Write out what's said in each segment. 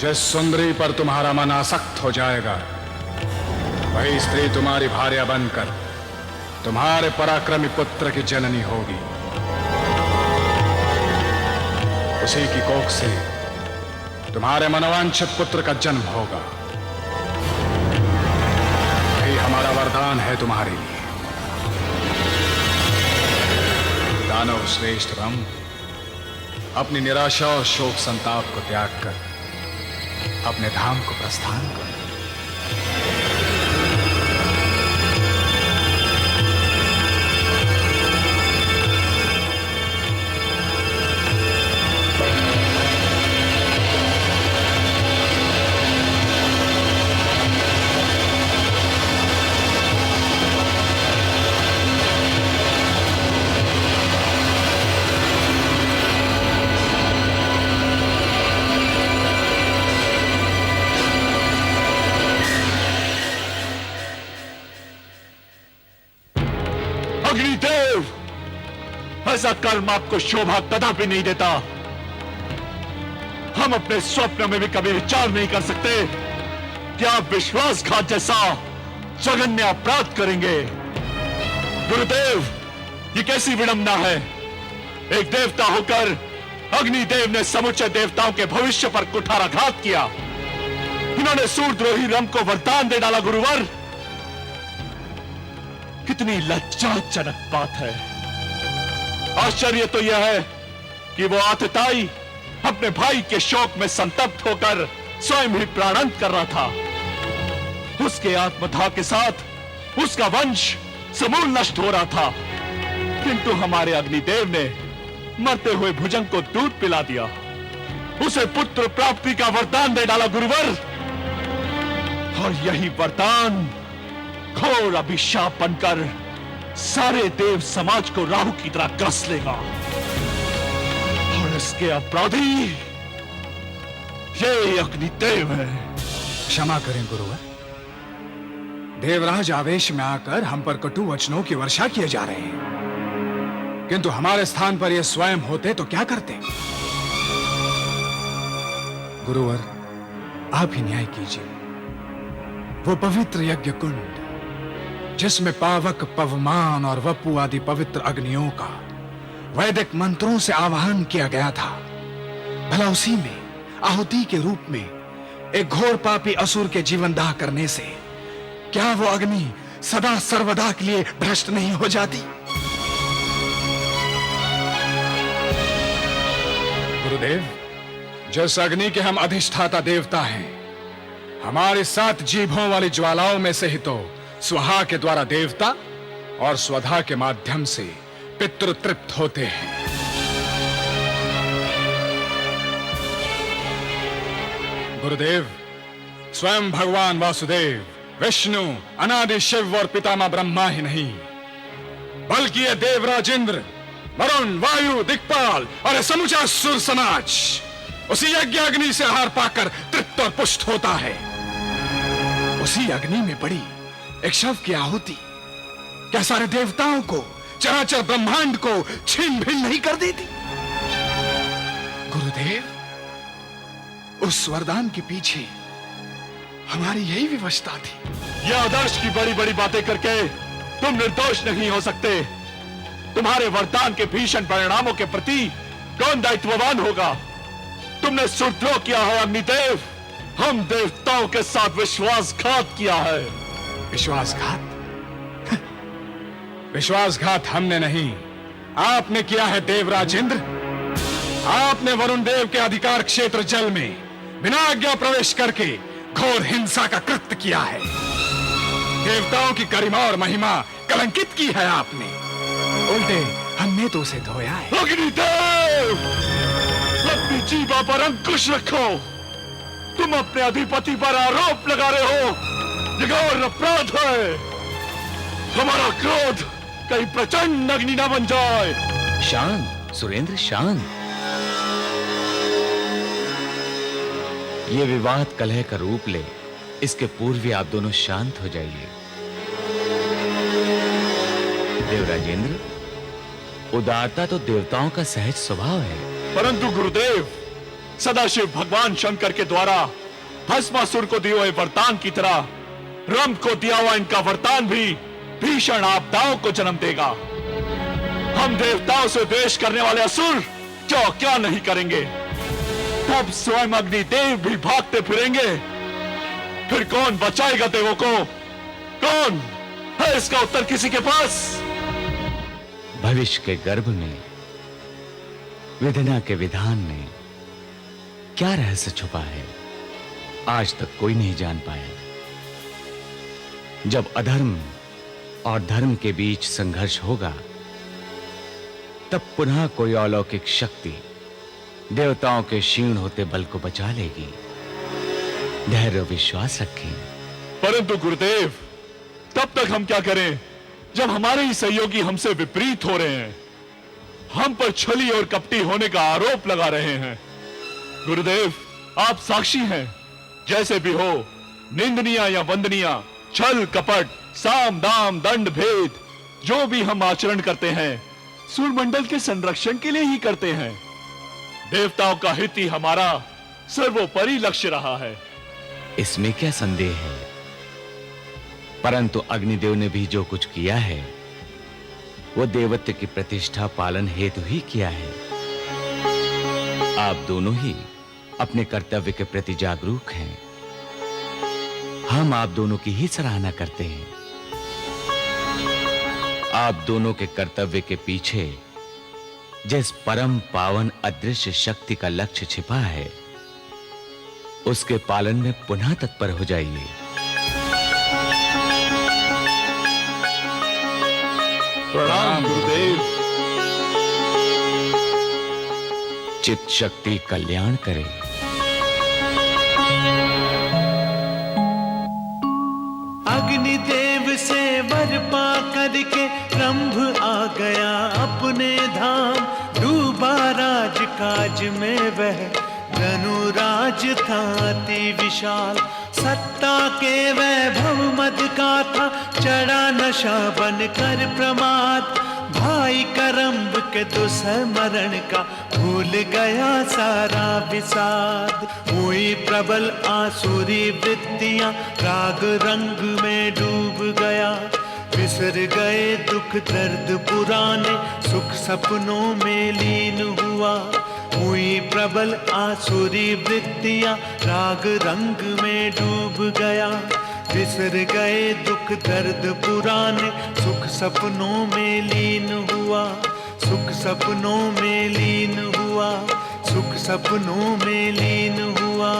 जिस सुंदरी पर तुम्हारा मन आसक्त हो जाएगा, वही स्त्री तुम्हारी भार्या बनकर तुम्हारे पराक्रमी पुत्र की जननी होगी। उसी की कोख से तुम्हारे मनोवांछित पुत्र का जन्म होगा। यही हमारा वरदान है तुम्हारे लिए। दानव श्रेष्ठ राम, अपनी निराशा और शोक संताप को त्याग कर अपने धाम को प्रस्थान करो। अग्निदेव, ऐसा कर्म आपको शोभा कदापि नहीं देता। हम अपने स्वप्न में भी कभी विचार नहीं कर सकते कि आप विश्वासघात जैसा जघन्य अपराध करेंगे। गुरुदेव, ये कैसी विडंबना है। एक देवता होकर अग्निदेव ने समुचे देवताओं के भविष्य पर कुठाराघात किया। इन्होंने सूरद्रोही रम को वरदान दे डाला। गुरुवर, कितनी लज्जाजनक बात है। आश्चर्य तो यह है कि वो आतताई अपने भाई के शोक में संतप्त होकर स्वयं ही प्राणांत कर रहा था। उसके आत्मदाह के साथ उसका वंश समूल नष्ट हो रहा था, किंतु हमारे अग्निदेव ने मरते हुए भुजंग को दूध पिला दिया, उसे पुत्र प्राप्ति का वरदान दे डाला। गुरुवर, और यही वरदान घोर अभिशाप बनकर सारे देव समाज को राहु की तरह ग्रस लेगा, और इसके अपराधी ये अग्निदेव है। क्षमा करें गुरुवर, देवराज आवेश में आकर हम पर कटु वचनों की वर्षा किए जा रहे हैं, किंतु हमारे स्थान पर ये स्वयं होते तो क्या करते। गुरुवर, आप ही न्याय कीजिए। वो पवित्र यज्ञ कुंड जिसमें पावक, पवमान और वपु आदि पवित्र अग्नियों का वैदिक मंत्रों से आवाहन किया गया था, भला उसी में आहुति के रूप में एक घोर पापी असुर के जीवन दाह करने से क्या वो अग्नि सदा सर्वदा के लिए भ्रष्ट नहीं हो जाती। गुरुदेव, जिस अग्नि के हम अधिष्ठाता देवता हैं, हमारे 7 जीभों वाली ज्वालाओं में से ही तो स्वहा के द्वारा देवता और स्वधा के माध्यम से पितृ तृप्त होते हैं। गुरुदेव, स्वयं भगवान वासुदेव, विष्णु, अनादि शिव और पितामह ब्रह्मा ही नहीं, बल्कि ये देवराज इंद्र, वरुण, वायु, दिक्पाल और ये समूचा सुर समाज उसी यज्ञ अग्नि से आहार पाकर तृप्त और पुष्ट होता है। उसी अग्नि में पड़ी एक शव की आहुति क्या सारे देवताओं को, चराचर ब्रह्मांड को छीन भिन्न नहीं कर देती। गुरुदेव, उस वरदान के पीछे हमारी यही विवशता थी। यह आदर्श की बड़ी बड़ी बातें करके तुम निर्दोष नहीं हो सकते। तुम्हारे वरदान के भीषण परिणामों के प्रति कौन दायित्ववान होगा। तुमने सुरद्रोह किया है अग्निदेव। हम देवताओं के साथ विश्वासघात किया है। विश्वासघात? विश्वासघात हमने नहीं, आपने किया है देवराज इंद्र। आपने वरुण देव के अधिकार क्षेत्र जल में बिना आज्ञा प्रवेश करके घोर हिंसा का कृत्य किया है। देवताओं की गरिमा और महिमा कलंकित की है आपने। उल्टे हमने तो उसे धोया है। अग्निदेव, अपनी जीवा पर अंकुश रखो। तुम अपने अधिपति पर आरोप लगा रहे हो, ये घोर अपराध है। हमारा क्रोध कहीं प्रचंड अग्नि न बन जाए। शांत सुरेंद्र, शांत। ये विवाद कलह का रूप ले, इसके पूर्व ही आप दोनों शांत हो जाइए। देवराजेंद्र, उदारता तो देवताओं का सहज स्वभाव है। परंतु गुरुदेव, सदाशिव भगवान शंकर के द्वारा भस्मासुर को दिए हुए वरदान की तरह रंभ को दिया हुआ इनका वरदान भी भीषण आपदाओं को जन्म देगा। हम देवताओं से द्वेष करने वाले असुर क्यों क्या नहीं करेंगे, तब स्वयं अग्निदेव भी भागते फिरेंगे। फिर कौन बचाएगा देवों को? कौन है इसका उत्तर किसी के पास? भविष्य के गर्भ में, विधना के विधान में क्या रहस्य छुपा है, आज तक कोई नहीं जान पाया। जब अधर्म और धर्म के बीच संघर्ष होगा, तब पुनः कोई अलौकिक शक्ति देवताओं के क्षीण होते बल को बचा लेगी। धैर्य विश्वास रखें। परंतु गुरुदेव, तब तक हम क्या करें जब हमारे ही सहयोगी हमसे विपरीत हो रहे हैं, हम पर छली और कपटी होने का आरोप लगा रहे हैं। गुरुदेव, आप साक्षी हैं। जैसे भी हो, निंदनीय या वंदनीय, छल कपट, साम दाम दंड भेद, जो भी हम आचरण करते हैं सूर्यमंडल के संरक्षण के लिए ही करते हैं। देवताओं का हित ही हमारा सर्वोपरि लक्ष्य रहा है। इसमें क्या संदेह है? परंतु अग्निदेव ने भी जो कुछ किया है, वो देवत्व की प्रतिष्ठा पालन हेतु ही किया है। आप दोनों ही अपने कर्तव्य के प्रति जागरूक हैं। हम आप दोनों की ही सराहना करते हैं। आप दोनों के कर्तव्य के पीछे जिस परम पावन अदृश्य शक्ति का लक्ष्य छिपा है, उसके पालन में पुनः तत्पर हो जाइए। प्रणाम गुरुदेव। चित्त शक्ति कल्याण करे। अग्निदेव से वर पा करके रंभ आ गया अपने धाम। डूबा राजकाज में वह धनुराज था अति विशाल। सत्ता के वैभव मद का था, चढ़ा नशा बन कर प्रमाद। भाई करम्ब के दुस्मरण का भूल गया सारा विषाद। हुई प्रबल आसुरी वृत्तियां, राग रंग में डूब गया। बिसर गए दुख दर्द पुराने, सुख सपनों में लीन हुआ। हुई प्रबल आसुरी वृत्तियां, राग रंग में डूब गया। बिसर गए दुख दर्द पुराने, सुख सपनों में लीन हुआ। सुख सपनों में लीन हुआ। सुख सपनों में लीन हुआ।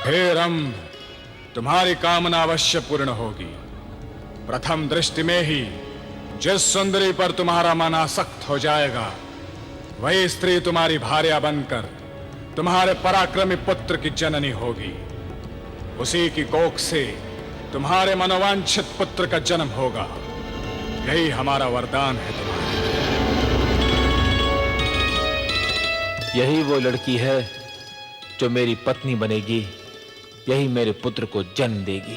हे रंभ, तुम्हारी कामना अवश्य पूर्ण होगी। प्रथम दृष्टि में ही जिस सुंदरी पर तुम्हारा मन आसक्त हो जाएगा, वही स्त्री तुम्हारी भार्या बनकर तुम्हारे पराक्रमी पुत्र की जननी होगी। उसी की कोख से तुम्हारे मनोवांछित पुत्र का जन्म होगा। यही हमारा वरदान है तुम्हारे। यही वो लड़की है जो मेरी पत्नी बनेगी। यही मेरे पुत्र को जन्म देगी।